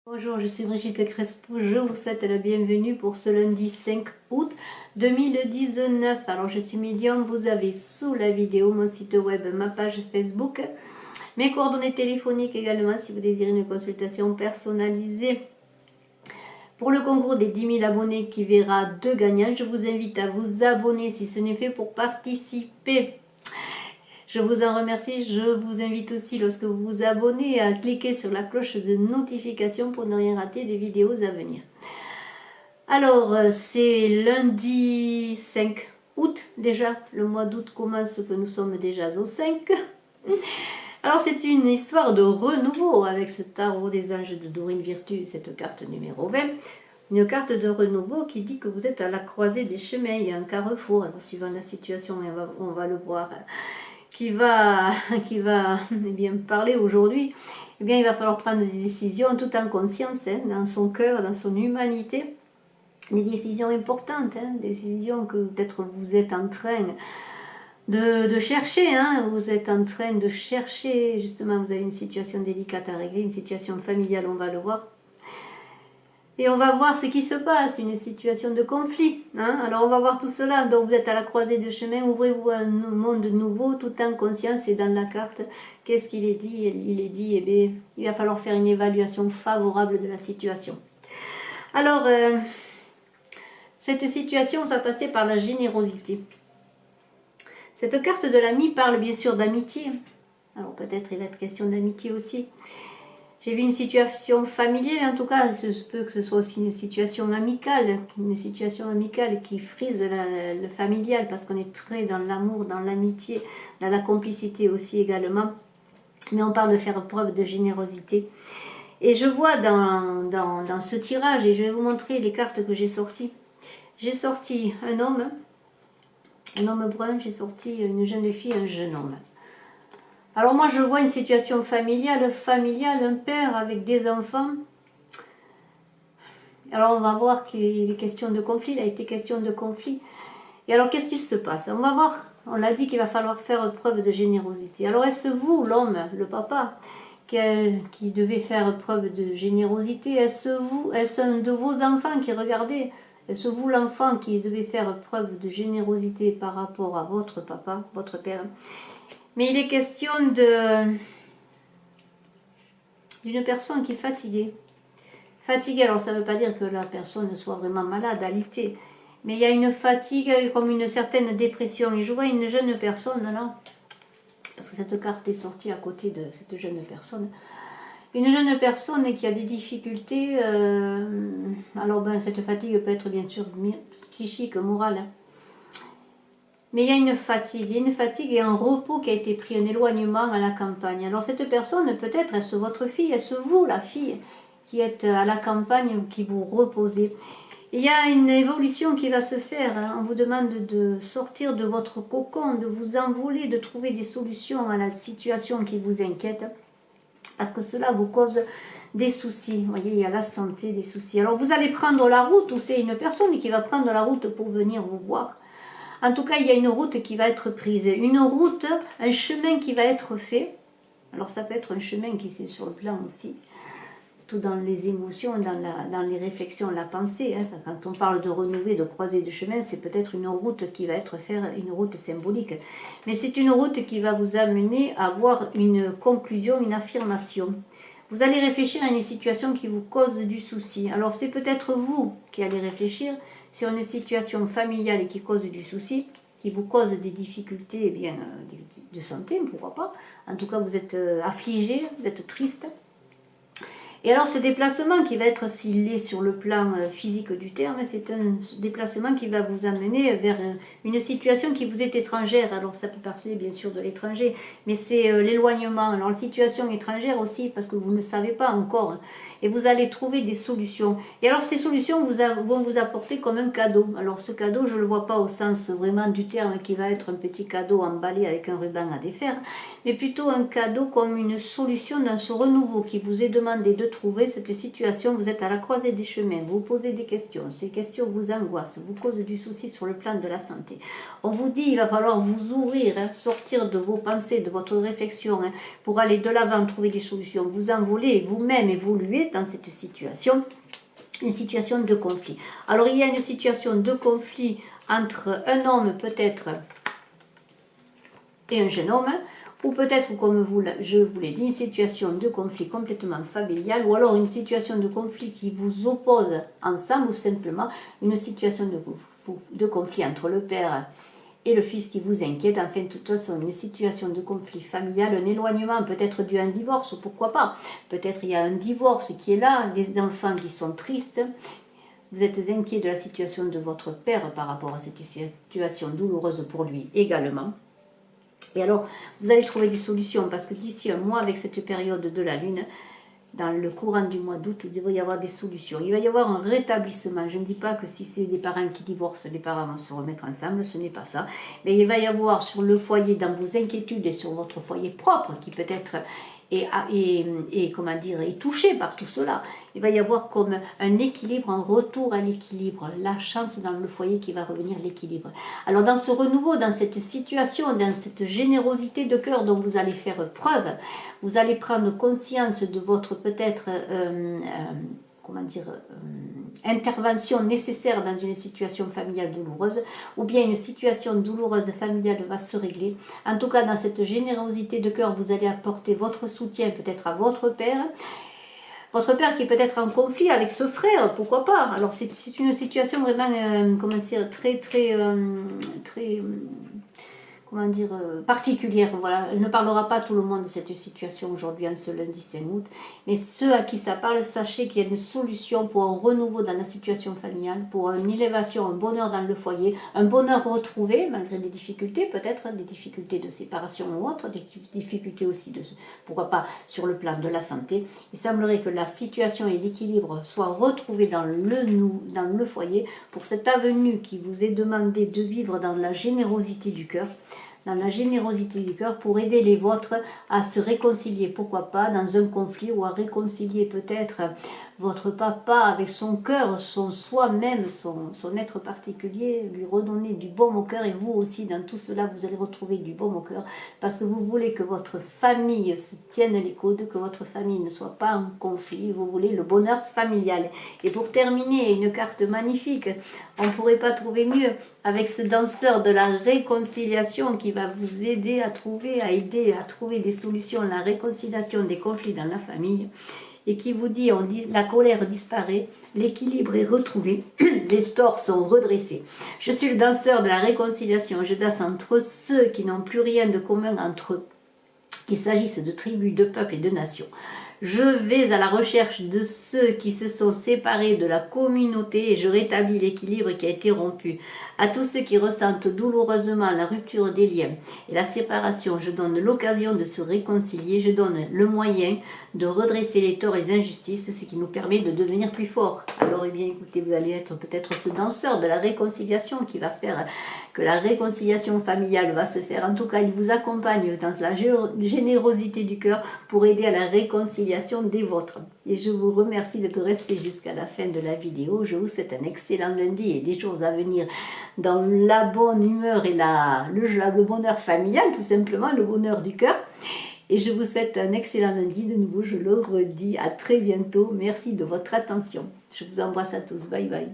Bonjour, je suis Brigitte Crespo, je vous souhaite la bienvenue pour ce lundi 5 août 2019. Alors je suis médium, vous avez sous la vidéo mon site web, ma page Facebook, mes coordonnées téléphoniques également si vous désirez une consultation personnalisée. Pour le concours des 10 000 abonnés qui verra 2 gagnants, je vous invite à vous abonner si ce n'est fait pour participer. Je vous en remercie. Je vous invite aussi, lorsque vous vous abonnez, à cliquer sur la cloche de notification pour ne rien rater des vidéos à venir. Alors, c'est lundi 5 août déjà. Le mois d'août commence, que nous sommes déjà au 5. Alors, c'est une histoire de renouveau avec ce tarot des anges de Dorine Virtue, cette carte numéro 20. Une carte de renouveau qui dit que vous êtes à la croisée des chemins. Il y a un carrefour, alors, suivant la situation, on va le voir, qui va eh bien, parler aujourd'hui. Eh bien, il va falloir prendre des décisions tout en conscience, dans son cœur, dans son humanité. Des décisions importantes, des décisions que peut-être vous êtes en train de chercher. Vous êtes en train de chercher, justement, vous avez une situation délicate à régler, une situation familiale, on va le voir. Et on va voir ce qui se passe, une situation de conflit. Alors on va voir tout cela. Donc vous êtes à la croisée de chemin, ouvrez-vous un monde nouveau, tout en conscience. Et dans la carte, qu'est-ce qu'il est dit? Il est dit, eh bien, il va falloir faire une évaluation favorable de la situation. Alors, cette situation va passer par la générosité. Cette carte de l'ami parle bien sûr d'amitié. Alors peut-être il va être question d'amitié aussi. J'ai vu une situation familiale, en tout cas, il se peut que ce soit aussi une situation amicale qui frise le familial, parce qu'on est très dans l'amour, dans l'amitié, dans la complicité aussi également. Mais on parle de faire preuve de générosité. Et je vois dans ce tirage, et je vais vous montrer les cartes que j'ai sorties. J'ai sorti un homme brun, j'ai sorti une jeune fille, un jeune homme. Alors moi je vois une situation familiale, un père avec des enfants. Alors on va voir qu'il est question de conflit, il a été question de conflit. Et alors qu'est-ce qu'il se passe? On va voir, on l'a dit qu'il va falloir faire preuve de générosité. Alors est-ce vous, l'homme, le papa, qui devait faire preuve de générosité? Est-ce un de vos enfants qui regardait? Est-ce vous, l'enfant, qui devait faire preuve de générosité par rapport à votre papa, votre père? Mais il est question d'une personne qui est fatiguée. Fatiguée, alors ça ne veut pas dire que la personne soit vraiment malade, alitée. Mais il y a une fatigue, comme une certaine dépression. Et je vois une jeune personne là, parce que cette carte est sortie à côté de cette jeune personne. Une jeune personne qui a des difficultés. Alors cette fatigue peut être bien sûr psychique, morale. Mais il y a une fatigue et un repos qui a été pris, un éloignement à la campagne. Alors cette personne, peut-être, est-ce votre fille, est-ce vous, la fille, qui êtes à la campagne, qui vous reposez? Il y a une évolution qui va se faire. On vous demande de sortir de votre cocon, de vous envoler, de trouver des solutions à la situation qui vous inquiète. Parce que cela vous cause des soucis. Vous voyez, il y a la santé, des soucis. Alors vous allez prendre la route, ou c'est une personne qui va prendre la route pour venir vous voir. En tout cas, il y a une route qui va être prise. Une route, un chemin qui va être fait. Alors ça peut être un chemin qui est sur le plan aussi, tout dans les émotions, dans les réflexions, la pensée. Quand on parle de renouveler, de croiser de chemin, c'est peut-être une route qui va être faire une route symbolique. Mais c'est une route qui va vous amener à avoir une conclusion, une affirmation. Vous allez réfléchir à une situation qui vous cause du souci. Alors c'est peut-être vous qui allez réfléchir sur une situation familiale qui cause du souci, qui vous cause des difficultés de santé, pourquoi pas. En tout cas, vous êtes affligé, vous êtes triste. Et alors ce déplacement qui va être, s'il est sur le plan physique du terme, c'est un déplacement qui va vous amener vers une situation qui vous est étrangère. Alors ça peut parler bien sûr de l'étranger, mais c'est l'éloignement. Alors la situation étrangère aussi, parce que vous ne savez pas encore. Et vous allez trouver des solutions. Et alors ces solutions vont vous apporter comme un cadeau. Alors ce cadeau, je ne le vois pas au sens vraiment du terme qui va être un petit cadeau emballé avec un ruban à défaire, mais plutôt un cadeau comme une solution dans ce renouveau qui vous est demandé de trouver. Cette situation, vous êtes à la croisée des chemins, vous posez des questions, ces questions vous angoissent, vous causent du souci sur le plan de la santé. On vous dit il va falloir vous ouvrir, sortir de vos pensées, de votre réflexion, pour aller de l'avant, trouver des solutions, vous envoler, vous-même évoluer, dans cette situation, une situation de conflit. Alors il y a une situation de conflit entre un homme peut-être et un jeune homme, ou peut-être, comme je vous l'ai dit, une situation de conflit complètement familial, ou alors une situation de conflit qui vous oppose ensemble, ou simplement une situation de conflit entre le père et le fils qui vous inquiète. Enfin, de toute façon, une situation de conflit familial, un éloignement, peut-être dû à un divorce, pourquoi pas. Peut-être il y a un divorce qui est là, des enfants qui sont tristes. Vous êtes inquiet de la situation de votre père par rapport à cette situation douloureuse pour lui également. Et alors, vous allez trouver des solutions, parce que d'ici un mois, avec cette période de la Lune, dans le courant du mois d'août, il va y avoir des solutions. Il va y avoir un rétablissement. Je ne dis pas que si c'est des parents qui divorcent, les parents vont se remettre ensemble, ce n'est pas ça. Mais il va y avoir sur le foyer, dans vos inquiétudes et sur votre foyer propre, qui peut-être est touché par tout cela. Il va y avoir comme un équilibre, un retour à l'équilibre, la chance dans le foyer qui va revenir, l'équilibre. Alors dans ce renouveau, dans cette situation, dans cette générosité de cœur dont vous allez faire preuve, vous allez prendre conscience de votre peut-être intervention nécessaire dans une situation familiale douloureuse, ou bien une situation douloureuse familiale va se régler. En tout cas, dans cette générosité de cœur, vous allez apporter votre soutien peut-être à votre père qui est peut-être en conflit avec ce frère, pourquoi pas. Alors c'est une situation vraiment, particulière. Voilà. Elle ne parlera pas à tout le monde de cette situation aujourd'hui, en ce lundi 5 août. Mais ceux à qui ça parle, sachez qu'il y a une solution pour un renouveau dans la situation familiale, pour une élévation, un bonheur dans le foyer, un bonheur retrouvé, malgré des difficultés, peut-être des difficultés de séparation ou autres, des difficultés aussi, pourquoi pas, sur le plan de la santé. Il semblerait que la situation et l'équilibre soient retrouvés dans le foyer, pour cette avenue qui vous est demandé de vivre dans la générosité du cœur, pour aider les vôtres à se réconcilier, pourquoi pas, dans un conflit, ou à réconcilier peut-être votre papa avec son cœur, son soi-même, son être particulier, lui redonner du baume au cœur. Et vous aussi, dans tout cela, vous allez retrouver du baume au cœur, parce que vous voulez que votre famille se tienne les coudes, que votre famille ne soit pas en conflit, vous voulez le bonheur familial. Et pour terminer, une carte magnifique, on ne pourrait pas trouver mieux, avec ce danseur de la réconciliation qui va vous aider à trouver des solutions, la réconciliation des conflits dans la famille, et qui vous dit, la colère disparaît, l'équilibre est retrouvé, les torts sont redressés. Je suis le danseur de la réconciliation, je danse entre ceux qui n'ont plus rien de commun entre eux, qu'il s'agisse de tribus, de peuples et de nations. Je vais à la recherche de ceux qui se sont séparés de la communauté et je rétablis l'équilibre qui a été rompu. À tous ceux qui ressentent douloureusement la rupture des liens et la séparation, je donne l'occasion de se réconcilier, je donne le moyen de redresser les torts et les injustices, ce qui nous permet de devenir plus forts. Alors, eh bien, écoutez, vous allez être peut-être ce danseur de la réconciliation qui va faire que la réconciliation familiale va se faire. En tout cas, il vous accompagne dans la générosité du cœur pour aider à la réconciliation des vôtres. Et je vous remercie d'être resté jusqu'à la fin de la vidéo. Je vous souhaite un excellent lundi et des jours à venir dans la bonne humeur et le bonheur familial, tout simplement, le bonheur du cœur. Et je vous souhaite un excellent lundi. De nouveau, je le redis, à très bientôt. Merci de votre attention. Je vous embrasse à tous. Bye bye.